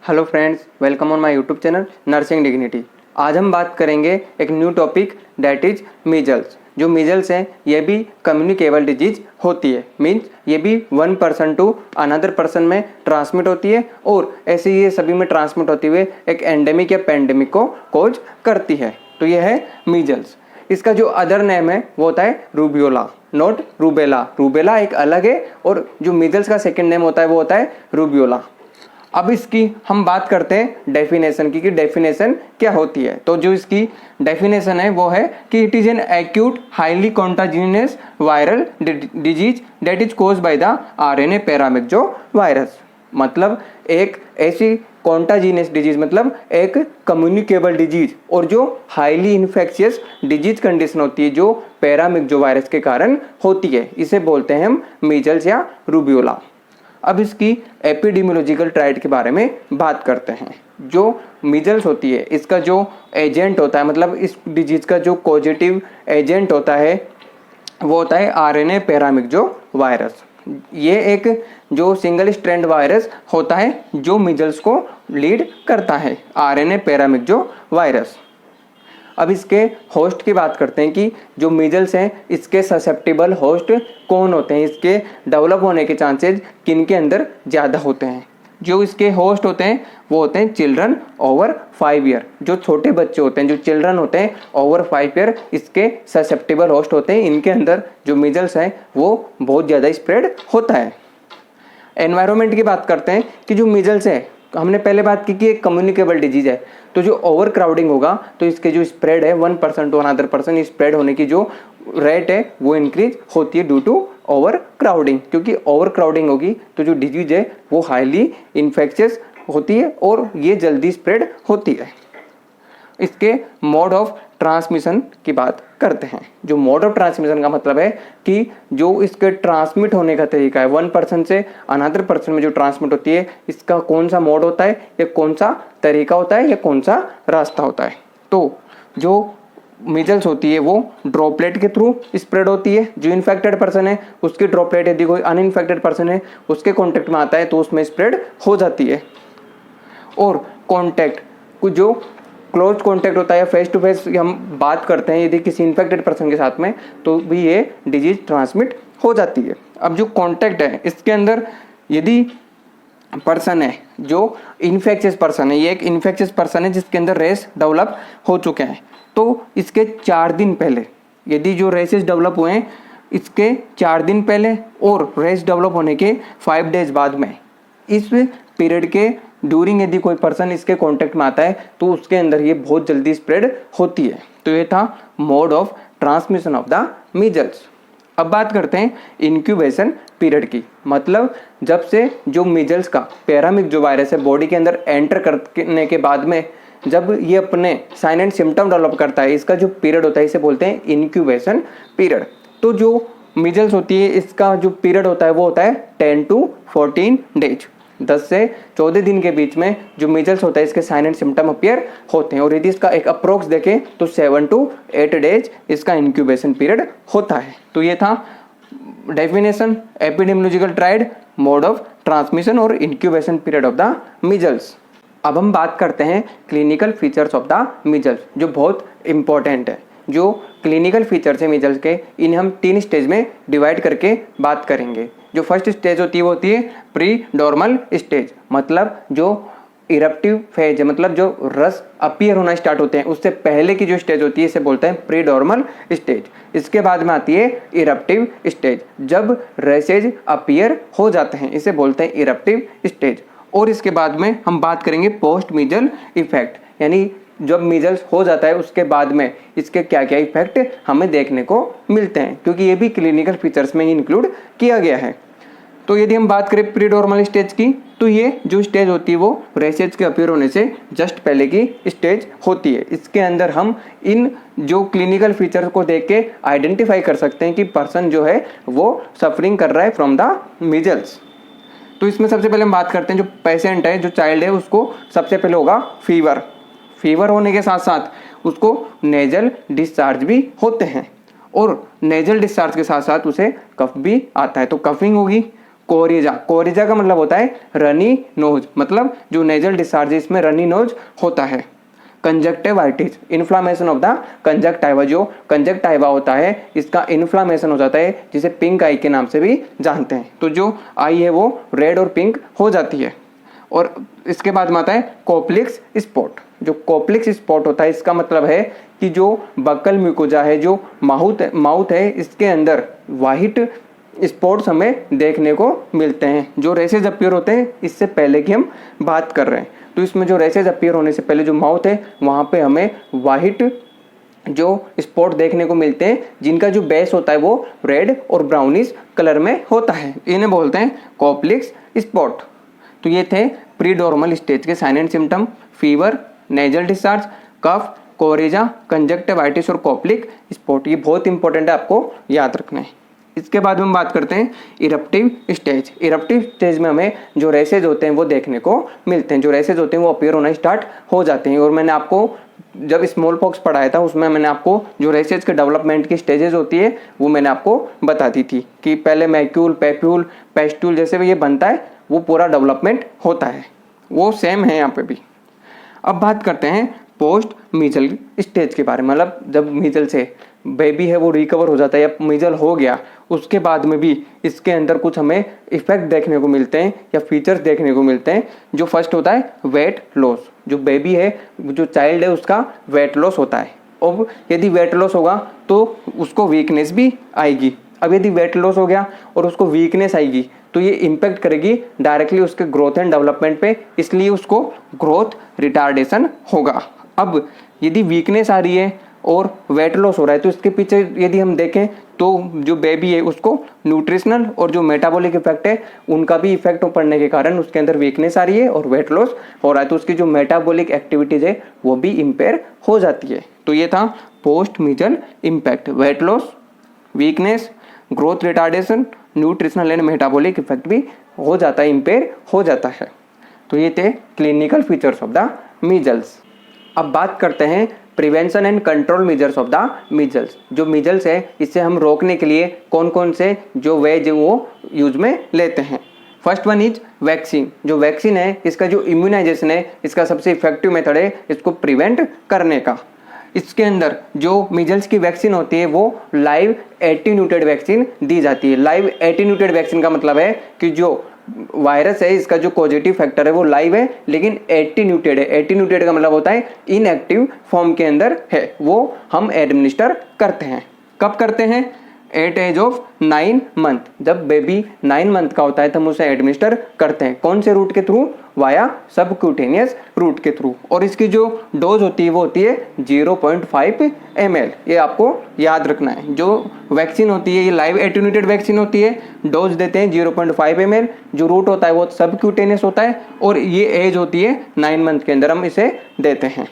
Hello friends, welcome on my YouTube channel nursing dignity. आज हम बात करेंगे एक new topic that is measles. जो मीजल्स है ये भी कम्युनिकेबल डिजीज होती है। मीन्स ये भी one person to another person में ट्रांसमिट होती है और ऐसे ये सभी में ट्रांसमिट होते हुए एक एंडेमिक या पेंडेमिक को कॉज करती है। तो ये है मीजल्स। इसका जो अदर नेम है वो होता है रूबियोला, नॉट रूबेला। रूबेला एक अलग है और जो मीजल्स का सेकेंड नेम होता है वो होता है रूबियोला। अब इसकी हम बात करते हैं डेफिनेशन की कि डेफिनेशन क्या होती है। तो जो इसकी डेफिनेशन है वो है कि it is an acute highly contagious viral disease that is caused by the RNA paramyxo virus. मतलब एक ऐसी कॉन्टाजिनियस डिजीज, मतलब एक कम्युनिकेबल डिजीज और जो हाईली इन्फेक्शियस डिजीज कंडीशन होती है जो पैरामिक्सो वायरस के कारण होती है, इसे बोलते हैं हम मीजल्स या रूबियोला। अब इसकी एपिडेमियोलॉजिकल ट्राइड के बारे में बात करते हैं। जो मीजल्स होती है इसका जो एजेंट होता है, मतलब इस डिजीज का जो कॉजेटिव एजेंट होता है वो होता है आरएनए पैरामिक्सो वायरस। ये एक जो सिंगल स्ट्रैंड वायरस होता है जो मीजल्स को लीड करता है, आरएनए पैरामिक्सो वायरस। अब इसके होस्ट की बात करते हैं कि जो मीजल्स हैं इसके ससेप्टेबल होस्ट कौन होते हैं, इसके डेवलप होने के चांसेस किन के अंदर ज़्यादा होते हैं। जो इसके होस्ट होते हैं वो होते हैं चिल्ड्रन ओवर 5 ईयर। जो छोटे बच्चे होते हैं, जो चिल्ड्रन होते हैं ओवर 5 ईयर, इसके ससेप्टेबल होस्ट होते हैं। इनके अंदर जो मीजल्स हैं वो बहुत ज़्यादा स्प्रेड होता है। एनवायरनमेंट की बात करते हैं कि जो मीजल्स है, हमने पहले बात की कि एक कम्युनिकेबल डिजीज है, तो जो ओवर क्राउडिंग होगा तो इसके जो स्प्रेड है 1% टू अनदर पर्सन, स्प्रेड होने की जो रेट है वो इंक्रीज होती है ड्यू टू ओवर क्राउडिंग। क्योंकि ओवर क्राउडिंग होगी तो जो डिजीज है वो हाईली इन्फेक्शियस होती है और ये जल्दी स्प्रेड होती है। इसके मोड ऑफ ट्रांसमिशन की बात करते हैं। जो मोड ऑफ ट्रांसमिशन का मतलब है कि जो इसके ट्रांसमिट होने का तरीका है, वन पर्सन से अनदर पर्सन में जो ट्रांसमिट होती है, इसका कौन सा मोड होता है या कौन सा तरीका होता है या कौन सा रास्ता होता है। तो जो मीजल्स होती है वो ड्रॉपलेट के थ्रू स्प्रेड होती है। जो इन्फेक्टेड पर्सन है उसकी ड्रॉपलेट यदि कोई अनइन्फेक्टेड पर्सन है उसके कॉन्टेक्ट में आता है तो उसमें स्प्रेड हो जाती है। और कॉन्टैक्ट, कुछ जो क्लोज कॉन्टैक्ट होता है, फेस टू फेस हम बात करते हैं यदि किसी इन्फेक्टेड पर्सन के साथ में, तो भी ये डिजीज ट्रांसमिट हो जाती है। अब जो कॉन्टैक्ट है इसके अंदर यदि पर्सन है जो इन्फेक्शियस पर्सन है, ये एक इन्फेक्शियस पर्सन है जिसके अंदर रेस डेवलप हो चुके हैं, तो इसके 4 दिन पहले यदि जो रेसेस डेवलप हुए हैं इसके 4 दिन पहले और रेस डेवलप होने के 5 डेज बाद में, इस पीरियड के ड्यूरिंग यदि कोई पर्सन इसके कांटेक्ट में आता है तो उसके अंदर ये बहुत जल्दी स्प्रेड होती है। तो ये था mode of transmission of the measles. अब बात करते हैं इंक्यूबेशन पीरियड की। मतलब जब से जो मीजल्स का पैरामिक्सो वायरस है बॉडी के अंदर एंटर करने के बाद में जब ये अपने साइन एंड सिम्टम डेवलप करता है, इसका जो पीरियड होता है इसे बोलते हैं इंक्यूबेशन पीरियड। तो जो मीजल्स होती है इसका जो पीरियड होता है वो होता है 10 to 14 डेज। 10 से 14 दिन के बीच में जो मीजल्स होता है इसके साइन एंड सिम्टम अपीयर होते हैं। और यदि इसका एक अप्रोक्स देखें तो 7 to 8 डेज इसका इंक्यूबेशन पीरियड होता है। तो ये था definition, epidemiological triad, mode of transmission और incubation period of the measles. अब हम बात करते हैं clinical features of the measles, जो बहुत इंपॉर्टेंट है। जो क्लिनिकल फीचर्स है मीजल्स के, इन्हें हम 3 स्टेज में डिवाइड करके बात करेंगे। जो फर्स्ट स्टेज होती है वो होती है प्री डॉर्मल स्टेज, मतलब जो इरप्टिव फेज है, मतलब जो रस अपीयर होना स्टार्ट होते हैं उससे पहले की जो स्टेज होती है इसे बोलते हैं प्री डॉर्मल स्टेज। इसके बाद में आती है इरप्टिव स्टेज, जब रसेज अपीयर हो जाते हैं इसे बोलते हैं इरप्टिव स्टेज। और इसके बाद में हम बात करेंगे पोस्ट मीजल इफेक्ट, यानी जब मीजल्स हो जाता है उसके बाद में इसके क्या क्या इफेक्ट हमें देखने को मिलते हैं, क्योंकि ये भी क्लिनिकल फीचर्स में ही इंक्लूड किया गया है। तो यदि हम बात करें प्रीडॉर्मल स्टेज की, तो ये जो स्टेज होती है वो रेसेज के अपीयर होने से जस्ट पहले की स्टेज होती है। इसके अंदर हम इन जो क्लिनिकल फीचर्स को देख के आइडेंटिफाई कर सकते हैं कि पर्सन जो है वो सफरिंग कर रहा है फ्रॉम द मीजल्स। तो इसमें सबसे पहले हम बात करते हैं जो पेशेंट है, जो चाइल्ड है, उसको सबसे पहले होगा फीवर। फीवर होने के साथ साथ उसको नेजल डिस्चार्ज भी होते हैं और नेजल डिस्चार्ज के साथ साथ उसे कफ भी आता है। तो कफिंग होगी, कोरिजा, कोरिजा का मतलब होता है रनी नोज, मतलब जो नेजल डिस्चार्ज इसमें रनी नोज होता है। Conjunctivitis, inflammation of the conjunctiva, जो कंजक्टाइवा होता है इसका इन्फ्लामेशन हो जाता है, जिसे पिंक आई के नाम से भी जानते हैं। तो जो आई है वो रेड और पिंक हो जाती है। और इसके बाद में आता है कोप्लिक्स स्पॉट। जो कोप्लिक्स स्पॉट होता है इसका मतलब है कि जो बक्कल म्यूकोजा है, जो माउथ है, इसके अंदर वाइट स्पॉट्स हमें देखने को मिलते हैं। जो रेसेज अपीयर होते हैं इससे पहले की हम बात कर रहे हैं, तो इसमें जो रेसेज अपीयर होने से पहले जो माउथ है वहाँ पे हमें वाइट जो स्पॉट देखने को मिलते हैं, जिनका जो बेस होता है वो रेड और ब्राउनिश कलर में होता है। इन्हें बोलते हैं कोप्लिक्स स्पॉट। तो ये थे प्रीडोर्मल स्टेज के sign and symptom, fever, nasal discharge, cough, coryza, conjunctivitis और कोप्लिक स्पॉट। ये बहुत इंपॉर्टेंट है, आपको याद रखना है। इसके बाद हम बात करते हैं इरप्टिव स्टेज। इरप्टिव स्टेज में हमें जो रेसेज होते हैं वो देखने को मिलते हैं। जो रेसेज होते हैं वो अपीयर होना स्टार्ट हो जाते हैं। और मैंने आपको जब स्मॉल पॉक्स पढ़ाया था उसमें मैंने आपको जो रेसेज के डेवलपमेंट की स्टेजेस होती है वो मैंने आपको बता दी थी कि पहले मैक्यूल, पेप्यूल, पेस्ट्यूल जैसे भी ये बनता है वो पूरा डेवलपमेंट होता है, वो सेम है यहाँ पे भी। अब बात करते हैं पोस्ट मीजल स्टेज के बारे में। मतलब जब मीजल से बेबी है वो रिकवर हो जाता है या मीजल हो गया, उसके बाद में भी इसके अंदर कुछ हमें इफेक्ट देखने को मिलते हैं या फीचर्स देखने को मिलते हैं। जो फर्स्ट होता है वेट लॉस। जो बेबी है, जो चाइल्ड है, उसका वेट लॉस होता है। अब यदि वेट लॉस होगा तो उसको वीकनेस भी आएगी। अब यदि वेट लॉस हो गया और उसको वीकनेस आएगी तो ये इम्पैक्ट करेगी डायरेक्टली उसके ग्रोथ एंड डेवलपमेंट पे, इसलिए उसको ग्रोथ रिटार्डेशन होगा। अब यदि वीकनेस आ रही है और वेट लॉस हो रहा है तो इसके पीछे यदि हम देखें तो जो बेबी है उसको न्यूट्रिशनल और जो मेटाबॉलिक इफेक्ट है उनका भी इफेक्ट पड़ने के कारण उसके अंदर वीकनेस आ रही है और वेट लॉस हो रहा है, तो उसकी जो मेटाबॉलिक एक्टिविटीज है वो भी इम्पेयर हो जाती है। तो ये था post measle impact, weight loss, weakness, growth retardation, nutritional and metabolic effect भी हो जाता है, इम्पेयर हो जाता है। तो ये थे clinical features of the measles. अब बात करते हैं prevention and control measures of the measles. जो मीजल्स है इससे हम रोकने के लिए कौन कौन से जो वेज वो यूज में लेते हैं। First one is vaccine. जो वैक्सीन है इसका जो इम्यूनाइजेशन है इसका सबसे इफेक्टिव मेथड है इसको प्रिवेंट करने का। इसके अंदर जो मीजल्स की वैक्सीन होती है वो लाइव एटीन्यूटेड वैक्सीन दी जाती है। लाइव एटीन्यूटेड वैक्सीन का मतलब है कि जो वायरस है इसका जो पॉजिटिव फैक्टर है वो लाइव है लेकिन एटीन्यूटेड है। एटीन्यूटेड का मतलब होता है इनएक्टिव फॉर्म के अंदर है, वो हम एडमिनिस्टर करते हैं। कब करते हैं? At age of 9 month. जब बेबी 9 मंथ का होता है तो हम उसे एडमिनिस्टर करते हैं। कौन से रूट के थ्रू? वाया सबक्यूटेनियस रूट के थ्रू। और इसकी जो डोज होती है वो होती है 0.5 ml। ये आपको याद रखना है। जो वैक्सीन होती है ये लाइव एटीन्यूटेड वैक्सीन होती है, डोज देते हैं 0.5 ml। जो रूट होता है वो सबक्यूटेनियस होता है और ये एज होती है 9 मंथ के अंदर हम इसे देते हैं।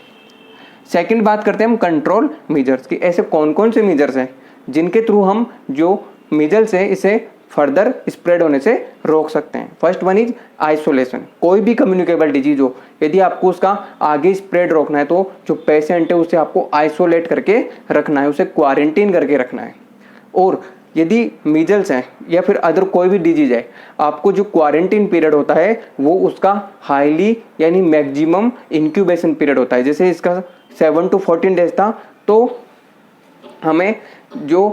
सेकेंड बात करते हैं हम कंट्रोल मीजर्स की। ऐसे कौन कौन से मीजर्स हैं जिनके थ्रू हम जो मीजल्स है इसे फर्दर स्प्रेड होने से रोक सकते हैं। First one is isolation. कोई भी कम्युनिकेबल डिजीज हो, यदि आपको उसका आगे स्प्रेड रोकना है तो जो पेशेंट है उसे आपको आइसोलेट करके रखना है, उसे क्वारंटीन करके रखना है। और यदि मीजल्स हैं या फिर अदर कोई भी डिजीज है, आपको जो क्वारंटीन पीरियड होता है वो उसका हाईली यानी मैक्सिमम इंक्यूबेशन पीरियड होता है। जैसे इसका 7 to 14 डेज था तो हमें जो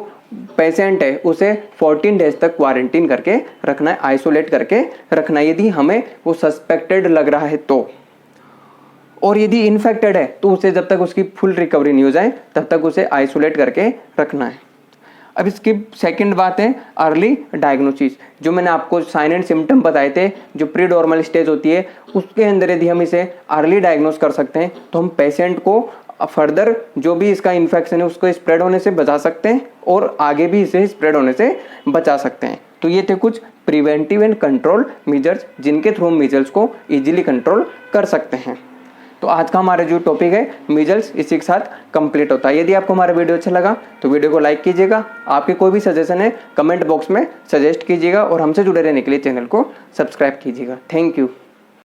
पेशेंट है उसे 14 डेज तक क्वारंटीन करके रखना है, आइसोलेट करके रखना है यदि हमें वो सस्पेक्टेड लग रहा है तो। और यदि इन्फेक्टेड है तो उसे जब तक उसकी फुल रिकवरी नहीं हो जाए तब तक उसे आइसोलेट करके रखना है। अब इसकी सेकंड बात है अर्ली डायग्नोसिस। जो मैंने आपको साइन एंड सिम्टम बताए थे, जो प्री नॉर्मल स्टेज होती है उसके अंदर यदि हम इसे अर्ली डायग्नोस कर सकते हैं तो हम पेशेंट को फर्दर जो भी इसका इन्फेक्शन है उसको स्प्रेड होने से बचा सकते हैं और आगे भी इसे स्प्रेड होने से बचा सकते हैं। तो ये थे कुछ प्रिवेंटिव एंड कंट्रोल मेजर्स जिनके थ्रू हम मीजल्स को इजीली कंट्रोल कर सकते हैं। तो आज का हमारा जो टॉपिक है मीजल्स इसी के साथ कंप्लीट होता है। यदि आपको हमारा वीडियो अच्छा लगा तो वीडियो को लाइक कीजिएगा। आपके कोई भी सजेशन है कमेंट बॉक्स में सजेस्ट कीजिएगा और हमसे जुड़े रहने के लिए चैनल को सब्सक्राइब कीजिएगा। Thank you.